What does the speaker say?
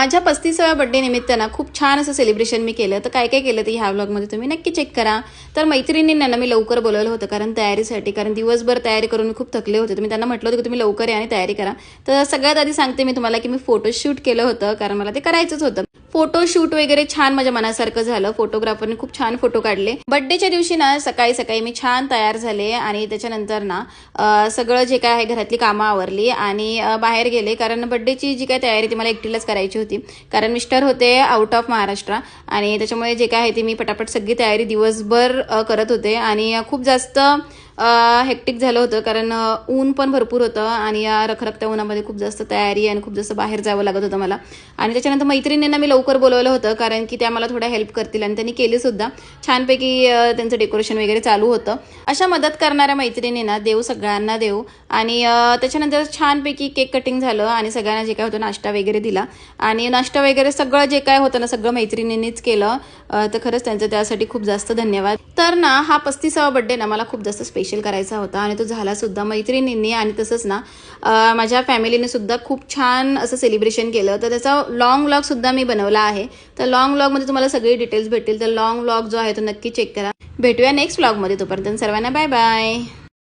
माझ्या 35व्या बर्थडे निमित्त ना खूप छान असं सेलिब्रेशन मी केलं. तर काय काय केलं ते ह्या व्लॉगमध्ये तुम्ही नक्की चेक करा. तर मैत्रिणींना ना मी लवकर बोलवलं होतं कारण तयारीसाठी, कारण दिवसभर तयारी करून मी खूप थकले होते. तर मी त्यांना म्हटलं होतं की तुम्ही लवकर या आणि तयारी करा. तर सगळ्यात आधी सांगते मी तुम्हाला की मी फोटोशूट केलं होतं कारण मला ते करायचंच होतं. फोटोशूट वगैरे छान माझ्या मनासारखं झालं. फोटोग्राफरने खूप छान फोटो काढले. बर्थडेच्या दिवशी ना सकाळी सकाळी मी छान तयार झाले आणि त्याच्यानंतर ना सगळं जे काय आहे घरातली कामं आवरली आणि बाहेर गेले कारण बर्थडेची जी काय तयारी ती मला एकटीलाच करायची होती. कारण मिस्टर होते आउट ऑफ महाराष्ट्र आणि त्याच्यामुळे जे काय आहे ते मी पटापट सगळी तयारी दिवसभर करत होते आणि खूप जास्त हेक्टिक झालं होतं कारण ऊन पण भरपूर होतं आणि या रखरखत्या उन्हामध्ये खूप जास्त तयारी आणि खूप जास्त बाहेर जावं लागत होतं मला. आणि त्याच्यानंतर मैत्रिणींना मी लवकर बोलवलं होतं कारण की त्या मला थोड्या हेल्प करतील आणि त्यांनी केलीसुद्धा. छानपैकी त्यांचं डेकोरेशन वगैरे चालू होतं. अशा मदत करणाऱ्या मैत्रिणींना देव सगळ्यांना देव. आणि त्याच्यानंतर छानपैकी केक कटिंग झालं आणि सगळ्यांना जे काय होतं नाश्ता वगैरे दिला आणि नाश्ता वगैरे सगळं जे काय होतं ना सगळं मैत्रिणींनीच केलं. तर खरंच त्यांचं त्यासाठी खूप जास्त धन्यवाद. तर ना हा 35वा बर्थडे ना मला खूप जास्त स्पेशल करायचा होता आणि तो झालासुद्धा. मैत्रिणींनी आणि तसंच ना माझ्या फॅमिलीने सुद्धा खूप छान असं सेलिब्रेशन केलं. तर त्याचा लॉंग व्लॉगसुद्धा मी बनवला आहे. तर लॉंग व्लॉगमध्ये तुम्हाला सगळे डिटेल्स भेटतील. तर लॉंग व्लॉग जो आहे तो नक्की चेक करा. भेटूया नेक्स्ट व्लॉगमध्ये. तोपर्यंत सर्वांना बाय बाय.